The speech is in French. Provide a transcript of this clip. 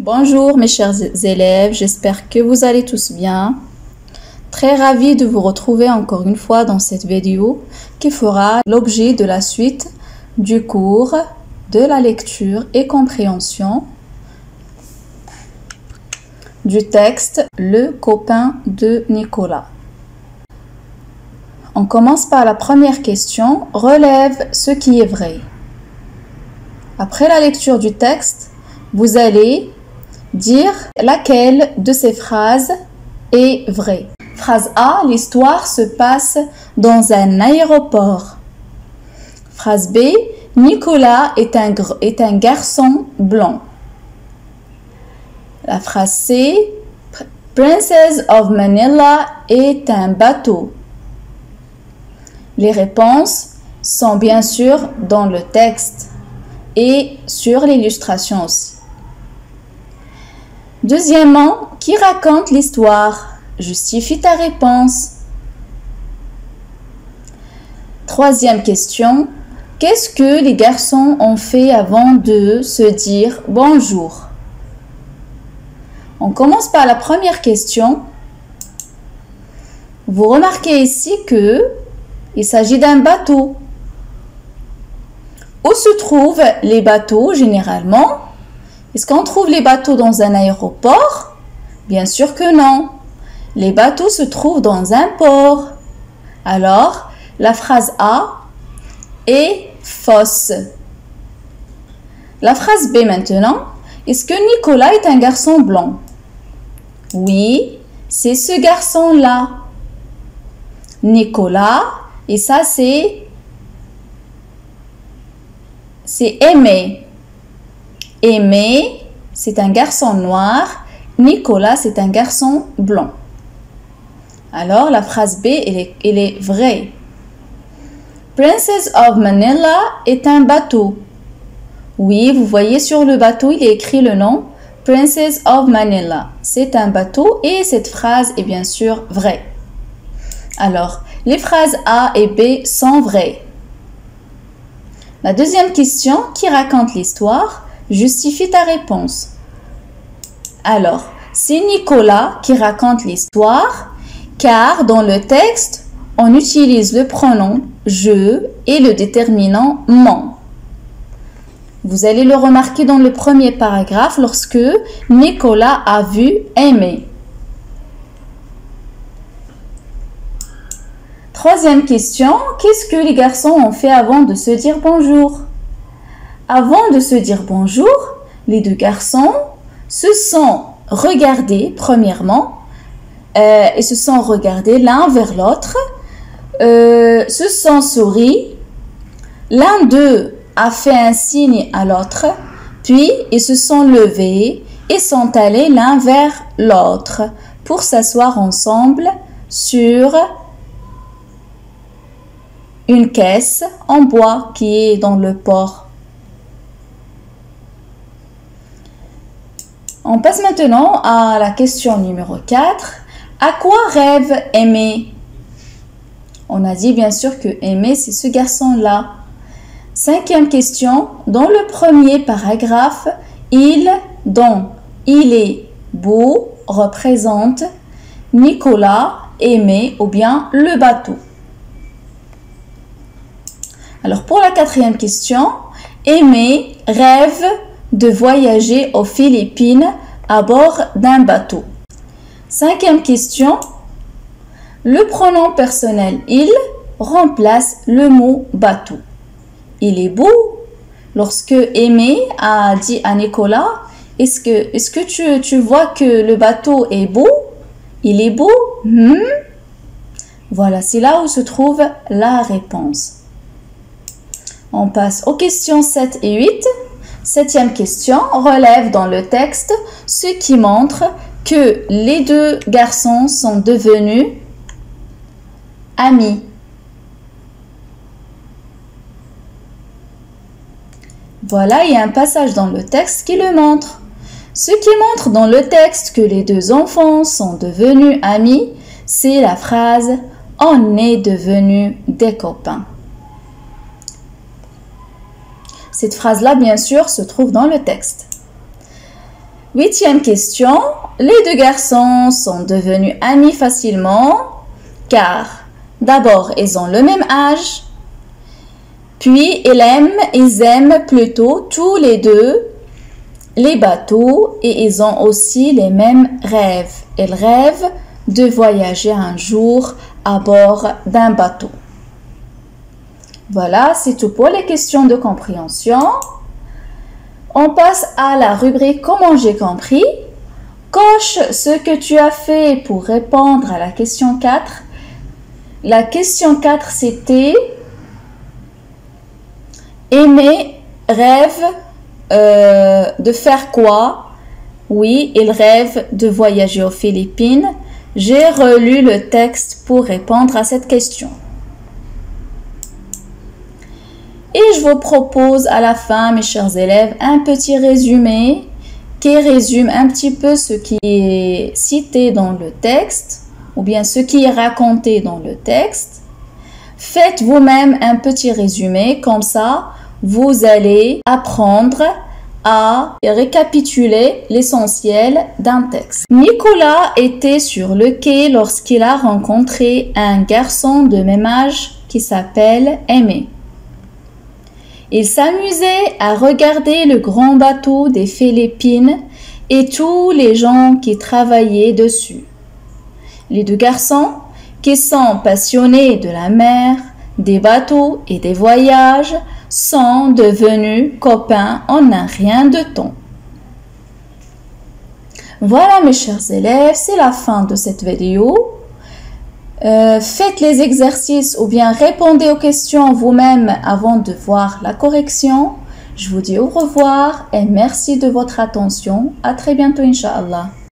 Bonjour mes chers élèves, j'espère que vous allez tous bien. Très ravie de vous retrouver encore une fois dans cette vidéo qui fera l'objet de la suite du cours de la lecture et compréhension du texte Le copain de Nicolas. On commence par la première question, relève ce qui est vrai. Après la lecture du texte, vous allez dire laquelle de ces phrases est vraie. Phrase A, l'histoire se passe dans un aéroport. Phrase B, Nicolas est un garçon blanc. La phrase C, Princess of Manila est un bateau. Les réponses sont bien sûr dans le texte et sur l'illustration aussi. Deuxièmement, qui raconte l'histoire? Justifie ta réponse. Troisième question, qu'est-ce que les garçons ont fait avant de se dire bonjour? On commence par la première question. Vous remarquez ici que il s'agit d'un bateau. Où se trouvent les bateaux généralement? Est-ce qu'on trouve les bateaux dans un aéroport? Bien sûr que non. Les bateaux se trouvent dans un port. Alors, la phrase A est fausse. La phrase B maintenant. Est-ce que Nicolas est un garçon blanc? Oui, c'est ce garçon-là. Nicolas, et ça c'est Aimé. Aimé, c'est un garçon noir. Nicolas, c'est un garçon blanc. Alors, la phrase B, elle est vraie. Princess of Manila est un bateau. Oui, vous voyez sur le bateau, il est écrit le nom Princess of Manila. C'est un bateau et cette phrase est bien sûr vraie. Alors, les phrases A et B sont vraies. La deuxième question, qui raconte l'histoire? Justifie ta réponse. Alors, c'est Nicolas qui raconte l'histoire, car dans le texte, on utilise le pronom je et le déterminant mon. Vous allez le remarquer dans le premier paragraphe lorsque Nicolas a vu Aimé. Troisième question, qu'est-ce que les garçons ont fait avant de se dire bonjour? Avant de se dire bonjour, les deux garçons se sont regardés premièrement, et se sont regardés l'un vers l'autre, se sont souris, l'un d'eux a fait un signe à l'autre, puis ils se sont levés et sont allés l'un vers l'autre pour s'asseoir ensemble sur une caisse en bois qui est dans le port. On passe maintenant à la question numéro 4. À quoi rêve Aimé? On a dit bien sûr que Aimé, c'est ce garçon-là. Cinquième question. Dans le premier paragraphe, dont il est beau représente Nicolas, Aimé ou bien le bateau. Alors pour la quatrième question, Aimé rêve de voyager aux Philippines à bord d'un bateau. Cinquième question, le pronom personnel il remplace le mot bateau. Il est beau. Lorsque Aimé a dit à Nicolas, est-ce que tu vois que le bateau est beau? Il est beau? Voilà, c'est là où se trouve la réponse. On passe aux questions 7 et 8. Septième question, relève dans le texte ce qui montre que les deux garçons sont devenus amis. Voilà, il y a un passage dans le texte qui le montre. Ce qui montre dans le texte que les deux enfants sont devenus amis, c'est la phrase « On est devenus des copains ». Cette phrase-là, bien sûr, se trouve dans le texte. 8e question. Les deux garçons sont devenus amis facilement car d'abord ils ont le même âge, puis ils aiment plutôt tous les deux les bateaux et ils ont aussi les mêmes rêves. Ils rêvent de voyager un jour à bord d'un bateau. Voilà, c'est tout pour les questions de compréhension. On passe à la rubrique Comment j'ai compris. Coche ce que tu as fait pour répondre à la question 4. La question 4, c'était Aimer rêve de faire quoi? Oui, il rêve de voyager aux Philippines. J'ai relu le texte pour répondre à cette question. Et je vous propose à la fin, mes chers élèves, un petit résumé qui résume un petit peu ce qui est cité dans le texte ou bien ce qui est raconté dans le texte. Faites vous-même un petit résumé, comme ça, vous allez apprendre à récapituler l'essentiel d'un texte. Nicolas était sur le quai lorsqu'il a rencontré un garçon de même âge qui s'appelle Aimé. Il s'amusait à regarder le grand bateau des Philippines et tous les gens qui travaillaient dessus. Les deux garçons, qui sont passionnés de la mer, des bateaux et des voyages, sont devenus copains en un rien de temps. Voilà mes chers élèves, c'est la fin de cette vidéo. Faites les exercices ou bien répondez aux questions vous-même avant de voir la correction. Je vous dis au revoir et merci de votre attention. À très bientôt, Inch'Allah.